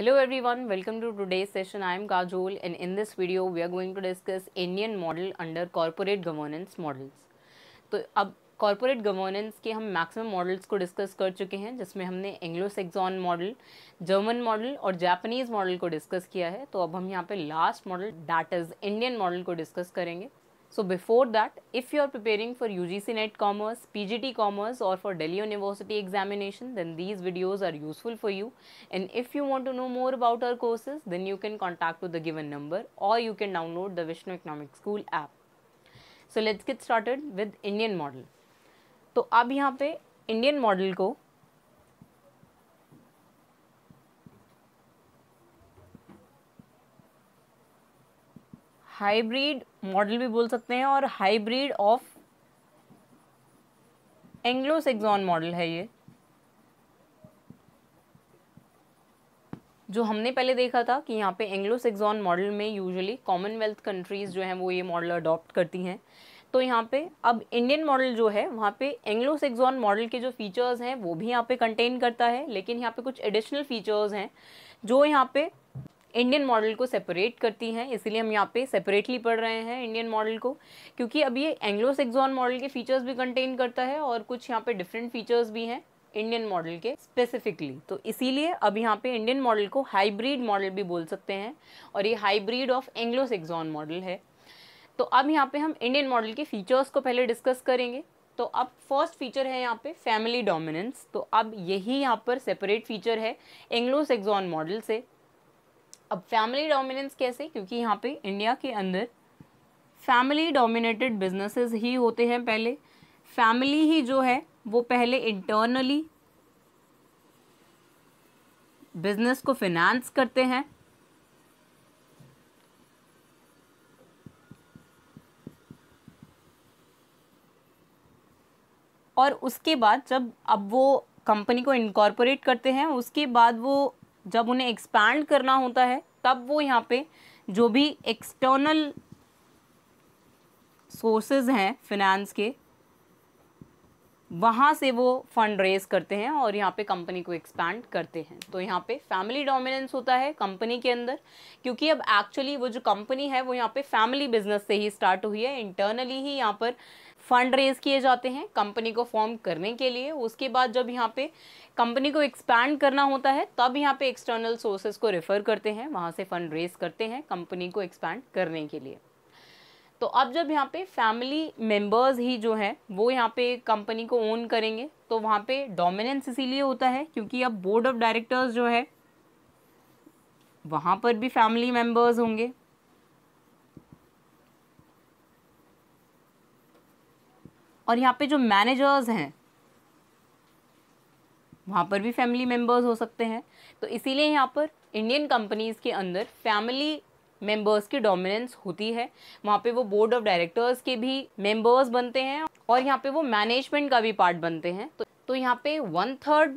Hello everyone, welcome to today's session. I am Kajol and in this video we are going to discuss Indian model under corporate governance models. तो अब corporate governance के हम maximum models को discuss कर चुके हैं, जिसमें हमने Anglo Saxon model, German model और जापानीज़ मॉडल को डिस्कस किया है। तो अब हम यहाँ पे last model that is Indian model को डिस्कस करेंगे। So before that, if you are preparing for UGC NET Commerce, PGT Commerce or for Delhi University examination, then these videos are useful for you. And if you want to know more about our courses, then you can contact with the given number or you can download the Vishnu Economic School app. So let's get started with Indian model. तो अब यहाँ पे Indian model को hybrid model भी बोल सकते हैं और hybrid of Anglo Saxon model है ये, जो हमने पहले देखा था कि यहाँ पे एंग्लो सैक्सन मॉडल में यूजुअली कॉमनवेल्थ कंट्रीज़ जो हैं वो ये मॉडल अडॉप्ट करती हैं। तो यहाँ पे अब इंडियन मॉडल जो है वहाँ पे एंग्लो सैक्सन मॉडल के जो फीचर्स हैं वो भी यहाँ पे कंटेन करता है, लेकिन यहाँ पे कुछ एडिशनल फीचर्स हैं जो यहाँ पे इंडियन मॉडल को सेपरेट करती हैं। इसीलिए हम यहाँ पे सेपरेटली पढ़ रहे हैं इंडियन मॉडल को, क्योंकि अब ये एंग्लो सैक्सन मॉडल के फीचर्स भी कंटेन करता है और कुछ यहाँ पे डिफरेंट फीचर्स भी हैं इंडियन मॉडल के स्पेसिफिकली। तो इसीलिए अब यहाँ पे इंडियन मॉडल को हाइब्रिड मॉडल भी बोल सकते हैं और ये hybrid of Anglo Saxon model है। तो अब यहाँ पे हम इंडियन मॉडल के फीचर्स को पहले डिस्कस करेंगे। तो अब फर्स्ट फीचर है यहाँ पे फैमिली डोमिनेंस। तो अब यही यहाँ पर सेपरेट फीचर है एंग्लो सैक्सन मॉडल से। अब फैमिली डोमिनेंस कैसे, क्योंकि यहाँ पे इंडिया के अंदर फैमिली डोमिनेटेड बिजनेसेस ही होते हैं। पहले फैमिली ही जो है वो पहले इंटरनली बिजनेस को फिनेंस करते हैं और उसके बाद जब अब वो कंपनी को इनकॉर्पोरेट करते हैं, उसके बाद वो जब उन्हें एक्सपैंड करना होता है तब वो यहाँ पे जो भी एक्सटर्नल सोर्सेज हैं फिनेंस के, वहाँ से वो फंड रेज करते हैं और यहाँ पे कंपनी को एक्सपैंड करते हैं। तो यहाँ पे फैमिली डोमिनेंस होता है कंपनी के अंदर, क्योंकि अब एक्चुअली वो जो कंपनी है वो यहाँ पे फैमिली बिजनेस से ही स्टार्ट हुई है। इंटरनली ही यहाँ पर फंड रेज किए जाते हैं कंपनी को फॉर्म करने के लिए। उसके बाद जब यहाँ पे कंपनी को एक्सपैंड करना होता है तब यहाँ पे एक्सटर्नल सोर्सेज को रेफर करते हैं, वहाँ से फंड रेज करते हैं कंपनी को एक्सपैंड करने के लिए। तो अब जब यहाँ पे फैमिली मेंबर्स ही जो है वो यहाँ पे कंपनी को ओन करेंगे, तो वहाँ पे डोमिनेंस इसीलिए होता है क्योंकि अब बोर्ड ऑफ डायरेक्टर्स जो है वहाँ पर भी फैमिली मेंबर्स होंगे और यहाँ पे जो मैनेजर्स हैं वहाँ पर भी फैमिली मेंबर्स हो सकते हैं। तो इसीलिए यहाँ पर इंडियन कंपनीज़ के अंदर फैमिली मेंबर्स की डोमिनेंस होती है। वहाँ पे वो बोर्ड ऑफ डायरेक्टर्स के भी मेंबर्स बनते हैं और यहाँ पे वो मैनेजमेंट का भी पार्ट बनते हैं। तो यहाँ पे 1/3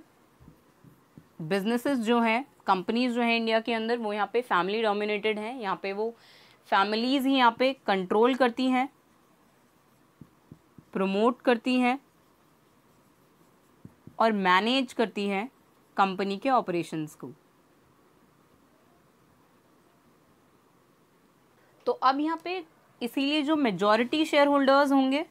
बिजनेसेस जो हैं, कंपनीज जो हैं इंडिया के अंदर, वो यहाँ पे फैमिली डोमिनेटेड हैं। यहाँ पे वो फैमिलीज़ ही यहाँ पे कंट्रोल करती हैं, प्रमोट करती हैं और मैनेज करती हैं कंपनी के ऑपरेशंस को। तो अब यहाँ पे इसीलिए जो मेजॉरिटी शेयर होल्डर्स होंगे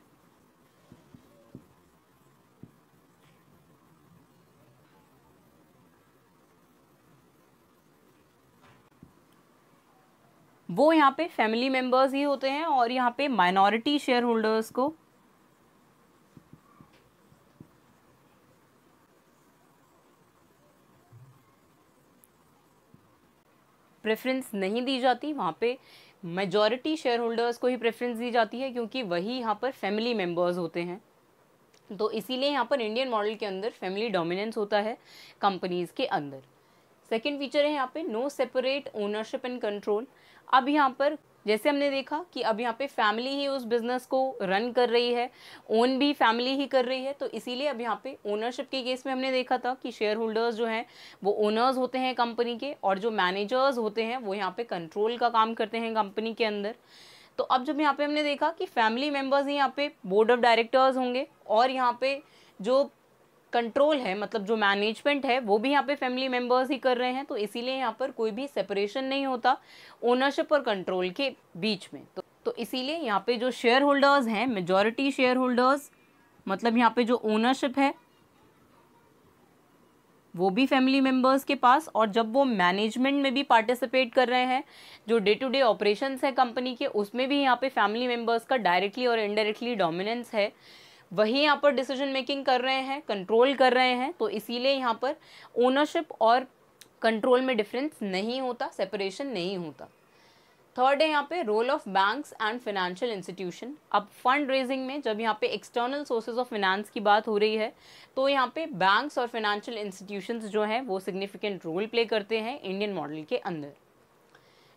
वो यहाँ पे फैमिली मेंबर्स ही होते हैं और यहाँ पे माइनॉरिटी शेयर होल्डर्स को प्रेफरेंस नहीं दी जाती। वहाँ पे मेजॉरिटी शेयर होल्डर्स को ही प्रेफरेंस दी जाती है क्योंकि वही यहाँ पर फैमिली मेंबर्स होते हैं। तो इसीलिए यहाँ पर इंडियन मॉडल के अंदर फैमिली डोमिनेंस होता है कंपनीज़ के अंदर। सेकेंड फीचर है यहाँ पे no separate ownership and control. अब यहाँ पर जैसे हमने देखा कि अब यहाँ पे फैमिली ही उस बिज़नेस को रन कर रही है, ओन भी फैमिली ही कर रही है। तो इसीलिए अब यहाँ पे ओनरशिप के केस में हमने देखा था कि शेयर होल्डर्स जो हैं वो ओनर्स होते हैं कंपनी के और जो मैनेजर्स होते हैं वो यहाँ पे कंट्रोल का काम करते हैं कंपनी के अंदर। तो अब जब यहाँ पे हमने देखा कि फैमिली मेम्बर्स ही यहाँ पे बोर्ड ऑफ डायरेक्टर्स होंगे और यहाँ पे जो कंट्रोल है, मतलब जो मैनेजमेंट है वो भी यहाँ पे फैमिली मेंबर्स ही कर रहे हैं, तो इसीलिए यहाँ पर कोई भी सेपरेशन नहीं होता ओनरशिप और कंट्रोल के बीच में। तो इसीलिए यहाँ पे जो शेयर होल्डर्स हैं, मेजॉरिटी शेयर होल्डर्स, मतलब यहाँ पे जो ओनरशिप है वो भी फैमिली मेंबर्स के पास, और जब वो मैनेजमेंट में भी पार्टिसिपेट कर रहे हैं, जो डे टू डे ऑपरेशंस है कंपनी के, उसमें भी यहाँ पे फैमिली मेंबर्स का डायरेक्टली और इनडायरेक्टली डोमिनेंस है, वही यहाँ पर डिसीजन मेकिंग कर रहे हैं, कंट्रोल कर रहे हैं, तो इसीलिए यहाँ पर ओनरशिप और कंट्रोल में डिफरेंस नहीं होता, सेपरेशन नहीं होता। थर्ड है यहाँ पे role of banks and financial institution. अब फंड रेजिंग में जब यहाँ पे एक्सटर्नल सोर्सेज ऑफ फाइनेंस की बात हो रही है, तो यहाँ पे बैंक्स और फाइनेंशियल इंस्टीट्यूशंस जो हैं वो सिग्निफिकेंट रोल प्ले करते हैं इंडियन मॉडल के अंदर।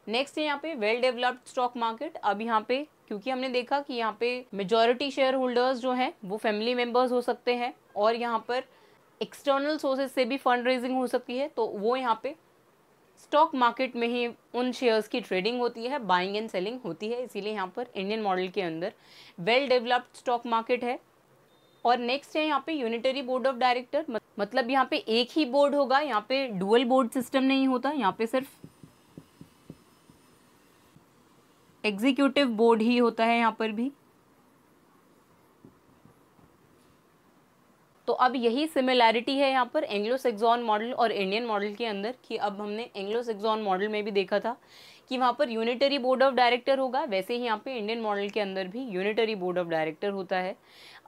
नेक्स्ट है यहाँ पे वेल डेवलप्ड स्टॉक मार्केट। अब यहाँ पे क्योंकि हमने देखा कि यहाँ पे मेजॉरिटी शेयर होल्डर्स जो हैं वो फैमिली मेंबर्स हो सकते हैं, और यहाँ पर एक्सटर्नल सोर्सेज से भी फंड रेजिंग हो सकती है, तो वो यहाँ पे स्टॉक मार्केट में ही उन शेयर्स की ट्रेडिंग होती है, बाइंग एंड सेलिंग होती है, इसीलिए यहाँ पर इंडियन मॉडल के अंदर वेल डेवलप्ड स्टॉक मार्केट है। और नेक्स्ट है यहाँ पे यूनिटरी बोर्ड ऑफ डायरेक्टर, मतलब यहाँ पे एक ही बोर्ड होगा, यहाँ पे डुअल बोर्ड सिस्टम नहीं होता, यहाँ पे सिर्फ एग्जीक्यूटिव बोर्ड ही होता है यहाँ पर भी। तो अब यही सिमिलैरिटी है यहाँ पर एंग्लो सैक्सन मॉडल और इंडियन मॉडल के अंदर, कि अब हमने एंग्लो सैक्सन मॉडल में भी देखा था कि वहाँ पर यूनिटरी बोर्ड ऑफ डायरेक्टर होगा, वैसे ही यहाँ पे इंडियन मॉडल के अंदर भी यूनिटरी बोर्ड ऑफ डायरेक्टर होता है।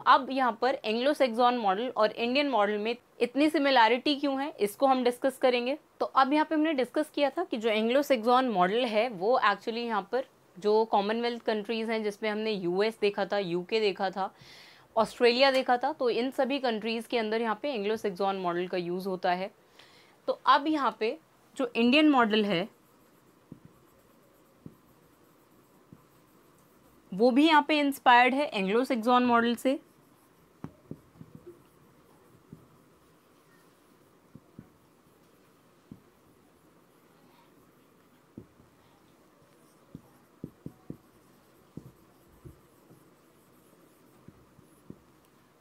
अब यहाँ पर एंग्लो सैक्सन मॉडल और इंडियन मॉडल में इतनी सिमिलैरिटी क्यों है, इसको हम डिस्कस करेंगे। तो अब यहाँ पे हमने डिस्कस किया था कि जो एंग्लो सैक्सन मॉडल है वो एक्चुअली यहाँ पर जो कॉमनवेल्थ कंट्रीज़ हैं, जिसमें हमने यूएस देखा था, यूके देखा था, ऑस्ट्रेलिया देखा था, तो इन सभी कंट्रीज़ के अंदर यहाँ पे एंग्लो सैक्सन मॉडल का यूज़ होता है। तो अब यहाँ पे जो इंडियन मॉडल है वो भी यहाँ पे इंस्पायर्ड है एंग्लो सैक्सन मॉडल से।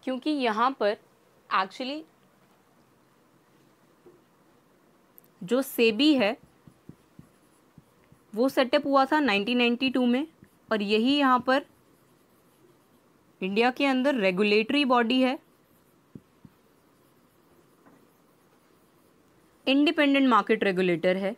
क्योंकि यहाँ पर एक्चुअली जो सेबी है वो सेटअप हुआ था 1992 में, और यही यहाँ पर इंडिया के अंदर रेगुलेटरी बॉडी है, इंडिपेंडेंट मार्केट रेगुलेटर है।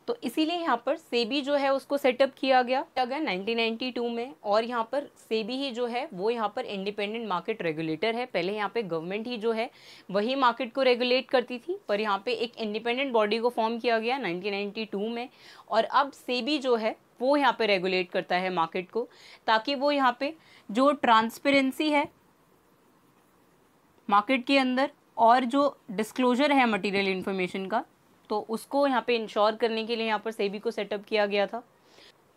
तो इसीलिए यहाँ पर सेबी जो है उसको सेटअप किया गया 1992 में, और यहाँ पर सेबी ही जो है वो यहाँ पर इंडिपेंडेंट मार्केट रेगुलेटर है। पहले यहाँ पे गवर्नमेंट ही जो है वही मार्केट को रेगुलेट करती थी, पर यहाँ पे एक इंडिपेंडेंट बॉडी को फॉर्म किया गया 1992 में, और अब सेबी जो है वो यहाँ पे रेगुलेट करता है मार्केट को, ताकि वो यहाँ पे जो ट्रांसपेरेंसी है मार्केट के अंदर और जो डिस्क्लोजर है मटेरियल इन्फॉर्मेशन का, तो उसको यहाँ पे इंश्योर करने के लिए यहाँ पर सेबी को सेटअप किया गया था।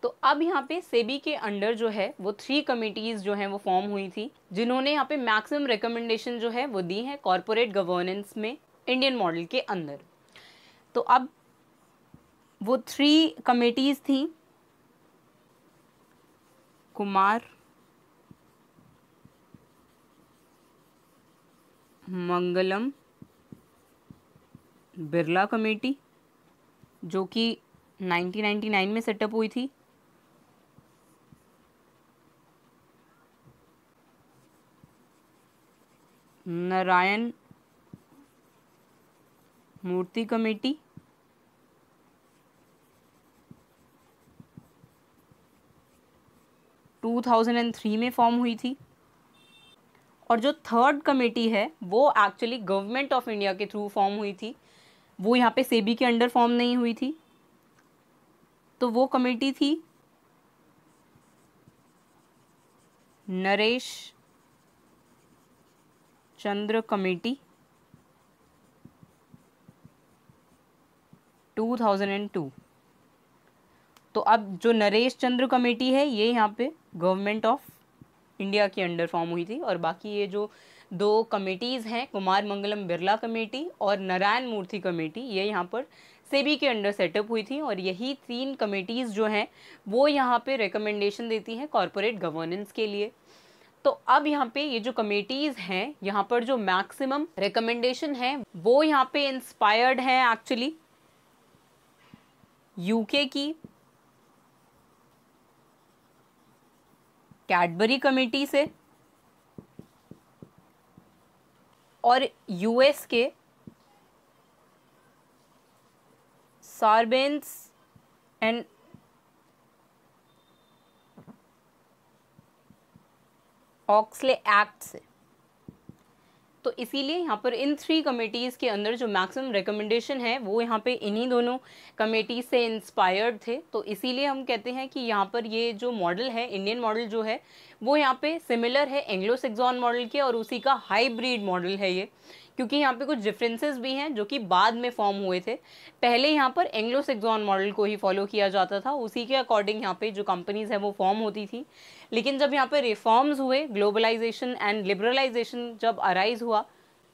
तो अब यहाँ पे सेबी के अंडर जो है वो 3 कमिटीज़ जो हैं वो फॉर्म हुई थी, जिन्होंने यहाँ पे मैक्सिमम रिकमेंडेशन जो है वो दी है कॉरपोरेट गवर्नेंस में इंडियन मॉडल के अंदर। तो अब वो 3 कमिटीज़ थी, कुमार, मंगलम, बिरला कमेटी, जो कि 1999 में सेटअप हुई थी, नारायण मूर्ति कमेटी, टू 2003 में फॉर्म हुई थी, और जो थर्ड कमेटी है वो एक्चुअली गवर्नमेंट ऑफ इंडिया के थ्रू फॉर्म हुई थी, वो यहाँ पे सेबी के अंडर फॉर्म नहीं हुई थी। तो वो कमेटी थी नरेश चंद्र कमेटी, 2002। तो अब जो नरेश चंद्र कमेटी है ये यहाँ पे गवर्नमेंट ऑफ इंडिया के अंडर फॉर्म हुई थी। और बाकी ये जो 2 कमेटीज़ हैं, कुमार मंगलम बिरला कमेटी और नारायण मूर्ति कमेटी, ये यहाँ पर सेबी के अंडर सेटअप हुई थी। और यही 3 कमेटीज़ जो हैं वो यहाँ पे रिकमेंडेशन देती हैं कॉरपोरेट गवर्नेंस के लिए। तो अब यहाँ पे ये जो कमेटीज़ हैं, यहाँ पर जो मैक्सिमम रिकमेंडेशन है वो यहाँ पे इंस्पायर्ड है एक्चुअली यूके की कैडबरी कमेटी से और यूएस के सार्बेन्स एंड ऑक्सले एक्ट से। तो इसीलिए यहाँ पर इन 3 कमेटीज़ के अंदर जो मैक्सिमम रिकमेंडेशन है वो यहाँ पे इन्हीं दोनों कमेटी से इंस्पायर्ड थे। तो इसीलिए हम कहते हैं कि यहाँ पर ये जो मॉडल है, इंडियन मॉडल जो है वो यहाँ पे सिमिलर है एंग्लो सैक्सन मॉडल के, और उसी का हाइब्रिड मॉडल है ये, क्योंकि यहाँ पे कुछ डिफरेंसेस भी हैं जो कि बाद में फॉर्म हुए थे। पहले यहाँ पर एंग्लो सैक्सन मॉडल को ही फॉलो किया जाता था, उसी के अकॉर्डिंग यहाँ पे जो कंपनीज है वो फॉर्म होती थी। लेकिन जब यहाँ पे रिफॉर्म्स हुए, ग्लोबलाइजेशन एंड लिबरलाइजेशन जब अराइज हुआ,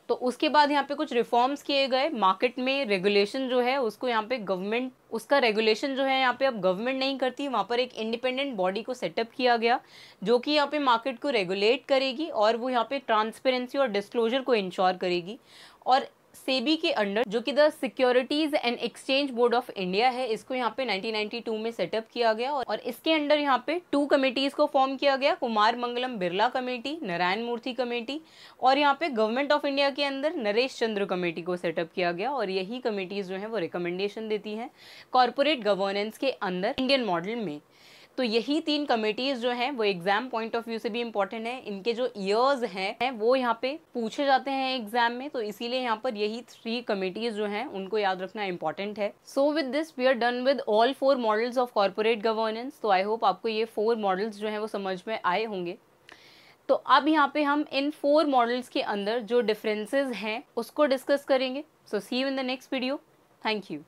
तो उसके बाद यहाँ पे कुछ रिफॉर्म्स किए गए। मार्केट में रेगुलेशन जो है उसको यहाँ पे गवर्नमेंट, उसका रेगुलेशन जो है यहाँ पे अब गवर्नमेंट नहीं करती, वहाँ पर एक इंडिपेंडेंट बॉडी को सेटअप किया गया जो कि यहाँ पे मार्केट को रेगुलेट करेगी और वो यहाँ पे ट्रांसपेरेंसी और डिस्क्लोजर को इंश्योर करेगी। और सेबी के अंडर जो कि the securities and exchange board of India है, इसको यहाँ पे 1992 में सेटअप किया गया। और इसके अंडर यहाँ पे 2 कमेटीज को फॉर्म किया गया, कुमार मंगलम बिरला कमेटी, नारायण मूर्ति कमेटी, और यहाँ पे गवर्नमेंट ऑफ इंडिया के अंदर नरेश चंद्र कमेटी को सेटअप किया गया। और यही कमेटीज जो है वो रिकमेंडेशन देती हैं कॉर्पोरेट गवर्नेंस के अंदर इंडियन मॉडल में। तो यही 3 कमेटीज जो हैं वो एग्जाम पॉइंट ऑफ व्यू से भी इंपॉर्टेंट है। इनके जो ईयर्स हैं वो यहाँ पे पूछे जाते हैं एग्जाम में, तो इसीलिए यहाँ पर यही 3 कमेटीज जो हैं उनको याद रखना इंपॉर्टेंट है। So with this we are done with all 4 models of corporate governance. तो आई होप आपको ये 4 मॉडल्स जो हैं वो समझ में आए होंगे। तो अब यहाँ पे हम इन 4 मॉडल्स के अंदर जो डिफरेंसेस हैं उसको डिस्कस करेंगे। So see you in the next video. Thank you.